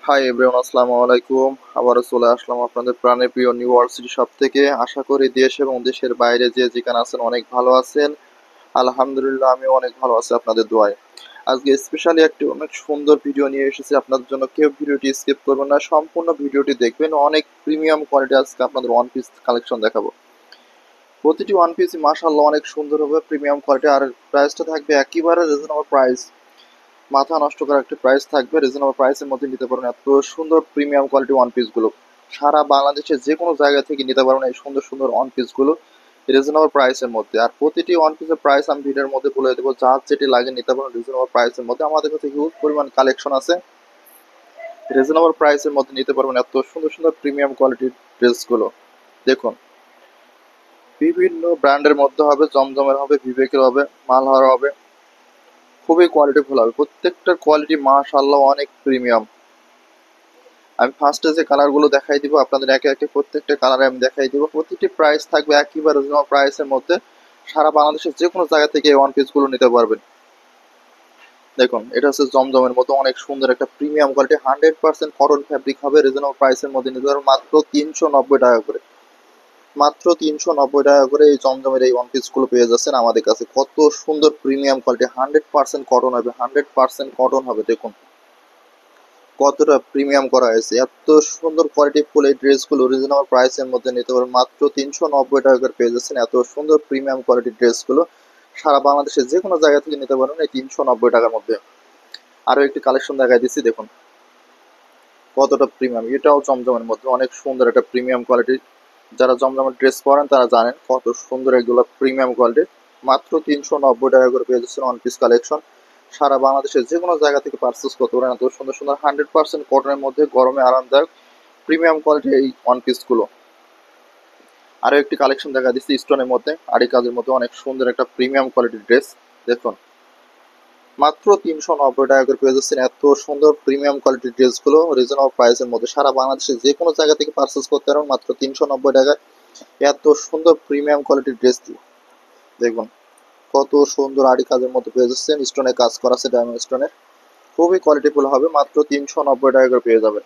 Hi everyone, আসসালামু আলাইকুম। আবারও চলে আসলাম আপনাদের প্রাণের প্রিয় নিউ ওয়ার্ল্ড সিটি শপ থেকে। আশা করি দেশ এবং দেশের বাইরে যে যেখানে আছেন অনেক ভালো আছেন। আলহামদুলিল্লাহ, আমিও অনেক ভালো আছি আপনাদের দোয়ায়। আজকে স্পেশালি একটি অনেক সুন্দর ভিডিও নিয়ে এসেছি আপনাদের জন্য। কেউ ভিডিওটি স্কিপ করবেন না, সম্পূর্ণ ভিডিওটি দেখবেন। অনেক প্রিমিয়াম কোয়ালিটি আজকে আপনাদের ওয়ান পিস কালেকশন দেখাবো। প্রতিটি ওয়ান পিস মাশাআল্লাহ অনেক সুন্দর হবে, প্রিমিয়াম কোয়ালিটি। আর প্রাইসটা থাকবে একেবারে রিজনেবল প্রাইস, মাথা নষ্ট করা একটা প্রাইস থাকবে। রিজনেবল প্রাইসের মধ্যে নিতে পারবেন এত সুন্দর প্রিমিয়াম কোয়ালিটি ওয়ান পিসগুলো। সারা বাংলাদেশের যে কোনো জায়গা থেকে নিতে পারবেন এই সুন্দর সুন্দর ওয়ান পিসগুলো রিজনেবল প্রাইসের মধ্যে। আর প্রতিটি ওয়ান পিসের প্রাইস আমি ভিডিওর মধ্যে বলে দেবো, যার যেটি লাগে নিতে পারবেন রিজনেবল প্রাইসের মধ্যে। আমাদের কাছে হিউজ পরিমাণ কালেকশন আছে, রিজনেবল প্রাইসের মধ্যে নিতে পারবেন এত সুন্দর সুন্দর প্রিমিয়াম কোয়ালিটির ড্রেসগুলো। দেখুন, বিভিন্ন ব্র্যান্ডের মধ্যে হবে, জমজমের হবে, বিবেকের হবে, মালহার হবে, খুবই কোয়ালিটিফুল হবে। প্রত্যেকটার কোয়ালিটি মাশাআল্লাহ অনেক প্রিমিয়াম। আমি ফার্স্টে যে কালারগুলো দেখাই দিব আপনাদের, একে একে প্রত্যেকটা কালারে আমি দেখাই দিব। প্রতিটি প্রাইস থাকবে একেবারে রিজনেবল প্রাইসের মধ্যে। সারা বাংলাদেশের যে কোনো জায়গা থেকে এই ওয়ান পিসগুলো নিতে পারবেন। দেখুন, এটা হচ্ছে জমজমের মতো অনেক সুন্দর একটা প্রিমিয়াম কোয়ালিটি, 100% কটন ফ্যাব্রিক হবে, রিজনেবল প্রাইসের মধ্যে নিতে পারবেন মাত্র 390 টাকা করে। মাত্র 390 টাকা করে এই জমজমের এই ওয়ান পিসগুলো পেয়ে যাচ্ছেন আমাদের কাছে। কত সুন্দর প্রিমিয়াম কোয়ালিটি, 100% কটন হবে, 100% কটন হবে। দেখুন কতটা প্রিমিয়াম করা হয়েছে, এত সুন্দর কোয়ালিটি ফুল এই ড্রেসগুলো রিজনেবল প্রাইসের মধ্যে নিতে পারবেন মাত্র 390 টাকা করে পেয়ে যাচ্ছেন। এত সুন্দর প্রিমিয়াম কোয়ালিটির ড্রেসগুলো সারা বাংলাদেশের যে কোনো জায়গা থেকে নিতে পারবেন এই 390 টাকার মধ্যে। আরও একটি কালেকশন দেখাই দিচ্ছি, দেখুন কতটা প্রিমিয়াম। এটাও জমজমের মধ্যে অনেক সুন্দর একটা প্রিমিয়াম কোয়ালিটি। যারা জমজমের ড্রেস পরেন তারা জানেন কত সুন্দর এগুলো প্রিমিয়াম কোয়ালিটি। মাত্র 390 টাকা করে পেয়ে যাচ্ছেন ওয়ান পিস কালেকশন। সারা বাংলাদেশের যে কোনো জায়গা থেকে পারচেস করতে পারেন এত সুন্দর সুন্দর 100% কটনের মধ্যে গরমে আরামদায়ক প্রিমিয়াম কোয়ালিটি এই ওয়ান পিসগুলো। আরও একটি কালেকশন দেখা দিচ্ছি স্টোনের মধ্যে, আড়ি কাজের মধ্যে অনেক সুন্দর একটা প্রিমিয়াম কোয়ালিটির ড্রেস। দেখুন মাত্র 390 টাকা করে পেয়ে যাচ্ছেন এত সুন্দর প্রিমিয়াম কোয়ালিটির ড্রেসগুলো রিজনেবল প্রাইসের মধ্যে। সারা বাংলাদেশে যে কোনো জায়গা থেকে পারচেস করতে পারবেন মাত্র 390 টাকায় এত সুন্দর প্রিমিয়াম কোয়ালিটির ড্রেস। দেখুন কত সুন্দর আড়ি কাজের মধ্যে পেয়ে যাচ্ছেন, স্টোনে কাজ করা আছে ডায়মন্ড স্টোনের, খুবই কোয়ালিটিফুল হবে, মাত্র 390 টাকা করে পেয়ে যাবেন।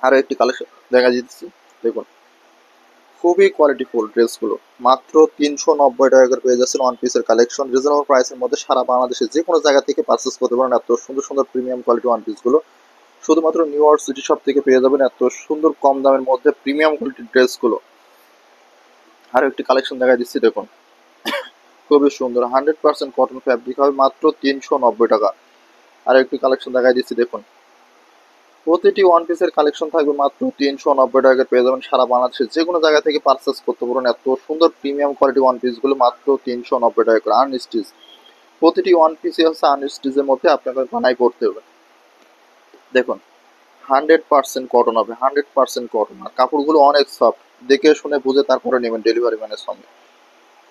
আরও একটি কালেকশন দেখা দিচ্ছি, দেখুন খুবই কোয়ালিটিফুল ড্রেসগুলো মাত্র 390 টাকা করে পেয়ে যাচ্ছেন ওয়ান পিসের কালেকশন রিজনেবল প্রাইসের মধ্যে। সারা বাংলাদেশে যে কোনো জায়গা থেকে পারচেস করতে পারেন এত সুন্দর সুন্দর প্রিমিয়াম কোয়ালিটি ওয়ান পিসগুলো। শুধুমাত্র নিউ ইয়র্ক সিটি শপ থেকে পেয়ে যাবেন এত সুন্দর কম দামের মধ্যে প্রিমিয়াম কোয়ালিটির ড্রেসগুলো। আরও একটি কালেকশন দেখা দিচ্ছি, দেখুন খুবই সুন্দর 100% কটন ফ্যাব্রিক হবে, মাত্র 390 টাকা। আর একটি কালেকশন দেখাই দিচ্ছি, দেখুন প্রতিটি ওয়ান পিসের কালেকশন থাকবে মাত্র 390 টাকা পেয়ে যাবেন। সারা বাংলাদেশের যে কোনো জায়গা থেকে পারচেস করতে পারেন এত সুন্দর প্রিমিয়াম কোয়ালিটি ওয়ান পিসগুলো মাত্র 390 টাকা করে। আনস্টিচ, প্রতিটি ওয়ান পিসই হচ্ছে আনস্টিচের মধ্যে আপনাকে বানাই করতে হবে। দেখুন 100% কটন হবে, 100% কটন। আর কাপড়গুলো অনেক সফট, দেখে শুনে বুঝে তারপরে নেবেন ডেলিভারি ম্যানের সঙ্গে,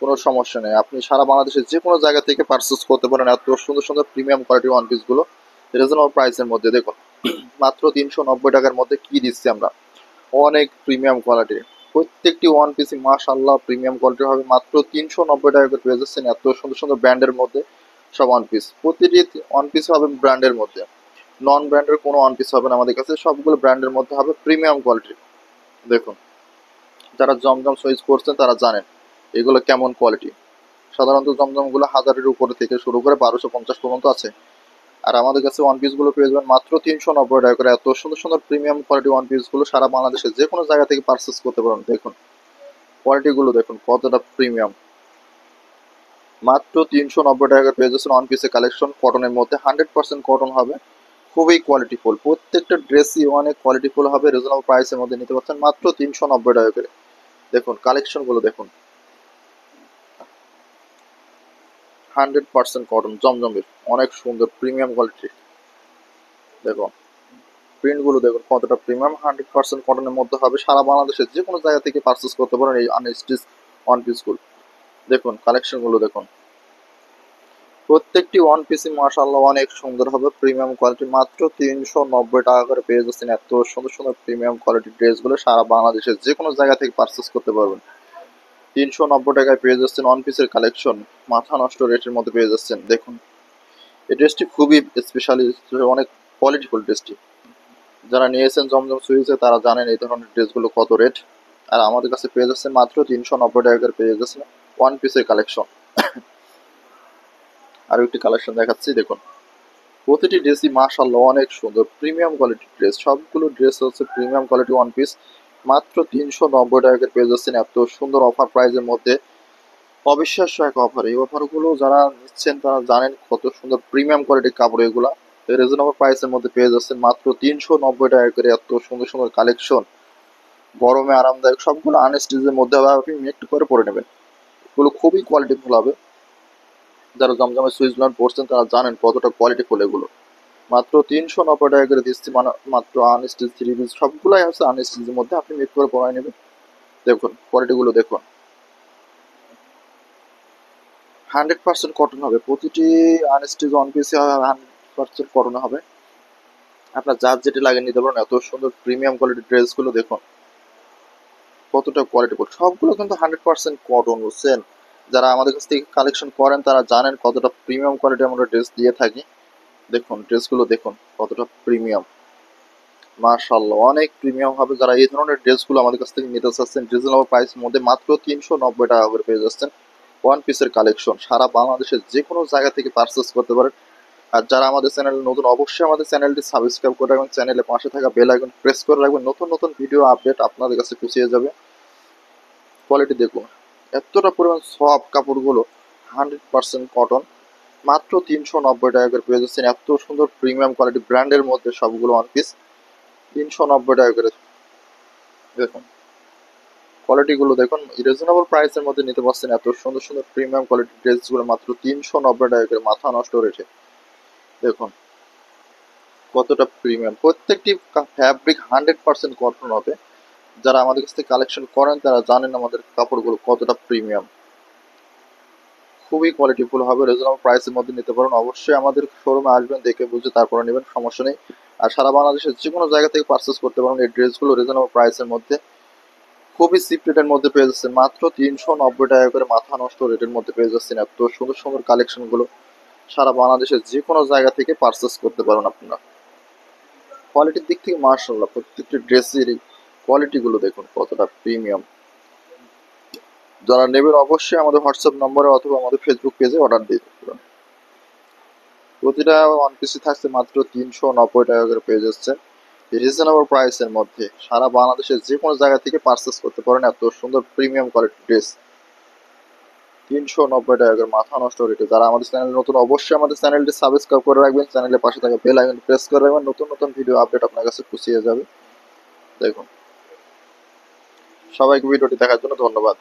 কোনো সমস্যা নেই। আপনি সারা বাংলাদেশের যে কোনো জায়গা থেকে পারচেস করতে পারেন এত সুন্দর সুন্দর প্রিমিয়াম কোয়ালিটি ওয়ান পিসগুলো রিজনেবল প্রাইসের মধ্যে। দেখুন মাত্র 390 টাকার মধ্যে কি দিচ্ছি আমরা, অনেক প্রিমিয়াম কোয়ালিটি। প্রত্যেকটি ওয়ান পিসই মাশাআল্লাহ প্রিমিয়াম কোয়ালিটি হবে, মাত্র 390 টাকা করে পেয়ে যাচ্ছেন এত সুন্দর সুন্দর ব্র্যান্ডের মধ্যে সব ওয়ান পিস। প্রতিটি ওয়ান পিস হবে ব্র্যান্ডের মধ্যে, নন ব্র্যান্ডের কোনো ওয়ান পিস হবে না আমাদের কাছে, সবগুলো ব্র্যান্ডের মধ্যে হবে প্রিমিয়াম কোয়ালিটি। দেখুন যারা জমজম সুইচ করছেন তারা জানেন এগুলো কেমন কোয়ালিটি। সাধারণত জমজমগুলো 1000-এর উপরে থেকে শুরু করে 1250 পর্যন্ত আছে। আর আমাদের কাছে ওয়ান পিসগুলো পেয়ে যাবেন মাত্র 390 টাকা করে। এত সুন্দর সুন্দর প্রিমিয়াম কোয়ালিটি ওয়ান পিসগুলো সারা বাংলাদেশে যে কোনো জায়গা থেকে পারচেস করতে পারেন। দেখুন কোয়ালিটিগুলো দেখুন কতটা প্রিমিয়াম, মাত্র 390 টাকা পেয়ে যাচ্ছেন ওয়ান পিসের কালেকশন কটনের মধ্যে। 100% কটন হবে, খুবই কোয়ালিটিফুল। প্রত্যেকটা ড্রেসই অনেক কোয়ালিটিফুল হবে, রিজনেবল প্রাইসের মধ্যে নিতে পারছেন মাত্র 390 টাকা করে। দেখুন কালেকশনগুলো দেখুন, 100% কটন জমজমের অনেক সুন্দর প্রিমিয়াম কোয়ালিটি। দেখুন প্রিন্টগুলো দেখুন কতটা প্রিমিয়াম, 100% কটনের মধ্যে হবে। সারা বাংলাদেশের যে কোনো জায়গা থেকে পারচেস করতে পারেন এই আনস্টিচ ওয়ান পিসগুলো। দেখুন কালেকশনগুলো দেখুন, প্রত্যেকটি ওয়ান পিসই মাশাআল্লাহ অনেক সুন্দর হবে, প্রিমিয়াম কোয়ালিটি। মাত্র 390 টাকা করে পেয়ে যাচ্ছেন এত সুন্দর সুন্দর প্রিমিয়াম কোয়ালিটির ড্রেসগুলো সারা বাংলাদেশের যে কোনো জায়গা থেকে পারচেস করতে পারবেন। 390 টাকায় পেয়ে যাচ্ছেন ওয়ান পিসের কালেকশন, মাথা নষ্ট রেটের মধ্যে পেয়ে যাচ্ছেন। দেখুন এই ড্রেসটি খুবই স্পেশালি, অনেক কোয়ালিটিফুল ড্রেসটি। যারা নিয়েছেন জমজম সুইচে তারা জানেন এই ধরনের ড্রেসগুলো কত রেট। আর আমাদের কাছে পেয়ে যাচ্ছে মাত্র 390 টাকা করে পেয়ে যাচ্ছে ওয়ান পিসের কালেকশন। আরও একটি কালেকশন দেখাচ্ছি দেখুন। প্রতিটি ড্রেসই মাশাআল্লাহ অনেক সুন্দর, প্রিমিয়াম কোয়ালিটির ড্রেস। সবগুলো ড্রেস হচ্ছে প্রিমিয়াম কোয়ালিটি ওয়ান পিস। মাত্র 390 টাকা করে পেয়ে যাচ্ছেন এত সুন্দর অফার প্রাইজের মধ্যে। অবিশ্বাস্য এক অফার। এই অফারগুলো যারা নিচ্ছেন তারা জানেন কত সুন্দর প্রিমিয়াম কোয়ালিটির কাপড় এগুলা। রিজনেবল প্রাইসের মধ্যে পেয়ে যাচ্ছেন মাত্র 390 টাকা করে এত সুন্দর সুন্দর কালেকশন। গরমে আরামদায়ক, সবগুলো আনস্টিচের মধ্যে হবে, আপনি মেক করে পরে নেবেন। এগুলো খুবই কোয়ালিটিফুল হবে। যারা জমজমের সুইচ পড়ছেন তারা জানেন কতটা কোয়ালিটিফুল এগুলো। মাত্র 390 টাকা করে দিচ্ছি, মানে মাত্র আনস্টিচ থ্রি পিস সবগুলাই আছে আনস্টিচের মধ্যে, আপনি মেক করে পরাই নেবেন। দেখুন কোয়ালিটিগুলো দেখুন, 100% কটন হবে। প্রতিটি আনস্টিচ ওয়ান পিসে 100% কটন হবে। আপনার যার যেটি লাগে নিতে পারেন। এত সুন্দর প্রিমিয়াম কোয়ালিটির ড্রেসগুলো দেখুন কতটা কোয়ালিটিফুল। সবগুলো কিন্তু 100% কটন, বুঝছেন। যারা আমাদের কাছ থেকে কালেকশন করেন তারা জানেন কতটা প্রিমিয়াম কোয়ালিটি আমরা ড্রেস দিয়ে থাকি। দেখুন ড্রেসগুলো দেখুন কতটা প্রিমিয়াম, মাশাআল্লাহ অনেক প্রিমিয়াম হবে। যারা এই ধরনের ড্রেসগুলো আমাদের কাছ থেকে নিতে চাচ্ছেন রিজনেবল প্রাইসের মধ্যে মাত্র 390 টাকা করে পেয়ে যাচ্ছেন ওয়ান পিসের কালেকশন। সারা বাংলাদেশের যে কোনো জায়গা থেকে পারচেস করতে পারেন। আর যারা আমাদের চ্যানেলে নতুন, অবশ্যই আমাদের চ্যানেলটি সাবস্ক্রাইব করে রাখবেন, চ্যানেলের পাশে থাকা বেল আইকন প্রেস করে রাখবেন। নতুন নতুন ভিডিও আপডেট আপনাদের কাছে পৌঁছে যাবে। কোয়ালিটি দেখুন, এতটা পরিমাণ সফট কাপড়গুলো, 100% কটন। মাত্র 390 টাকা করে পেয়ে যাচ্ছেন এত সুন্দর প্রিমিয়াম কোয়ালিটি ব্র্যান্ডের মধ্যে সবগুলো ওয়ান পিস। 390 টাকা করে দেখুন কোয়ালিটিগুলো দেখুন, রিজনেবল প্রাইসের মধ্যে নিতে পারছেন এত সুন্দর সুন্দর প্রিমিয়াম কোয়ালিটির ড্রেসগুলো মাত্র 390 টাকা করে। মাথা নষ্ট রেটে দেখুন কতটা প্রিমিয়াম। প্রত্যেকটি ফ্যাব্রিক 100% কটন হবে। যারা আমাদের কাছ থেকে কালেকশন করেন তারা জানেন আমাদের কাপড়গুলো কতটা প্রিমিয়াম। খুবই কোয়ালিটিফুল হবে, রিজনেবল প্রাইসের মধ্যে নিতে পারেন। অবশ্যই আমাদের শোরুমে আসবেন, দেখে বুঝে তারপরে নেবেন, সমস্যা নেই। আর সারা বাংলাদেশের যে কোনো জায়গা থেকে পারচেস করতে পারেন এই ড্রেসগুলো রিজনেবল প্রাইসের মধ্যে। খুবই চিপ রেটের মধ্যে পেয়ে যাচ্ছেন মাত্র 390 টাকা করে। মাথা নষ্ট রেটের মধ্যে পেয়ে যাচ্ছেন এত সুন্দর সুন্দর কালেকশনগুলো। সারা বাংলাদেশের যে কোনো জায়গা থেকে পারচেস করতে পারেন আপনারা। কোয়ালিটির দিক থেকে মাশাআল্লাহ প্রত্যেকটি ড্রেসের কোয়ালিটিগুলো দেখুন কতটা প্রিমিয়াম। যারা নেবেন অবশ্যই আমাদের হোয়াটসঅ্যাপ নম্বরে অথবা আমাদের ফেসবুক পেজে অর্ডার দিয়ে দেবেন। প্রতিটা ওয়ান পিসি থাকছে মাত্র 390 টাকা করে পেয়ে যাচ্ছে রিজনেবল প্রাইসের মধ্যে। সারা বাংলাদেশের যে কোনো জায়গা থেকে পারচেস করতে পারেন এত সুন্দর প্রিমিয়াম কোয়ালিটির ড্রেস। 390 টাকা করে মাথা নষ্ট রেটে। যারা আমাদের চ্যানেল নতুন অবশ্যই আমাদের চ্যানেলটি সাবস্ক্রাইব করে রাখবেন, চ্যানেলের পাশে থাকা বেল আইকন প্রেস করে রাখবেন। নতুন নতুন ভিডিও আপডেট আপনার কাছে পৌঁছে যাবে। দেখুন সবাইকে ভিডিওটি দেখার জন্য ধন্যবাদ।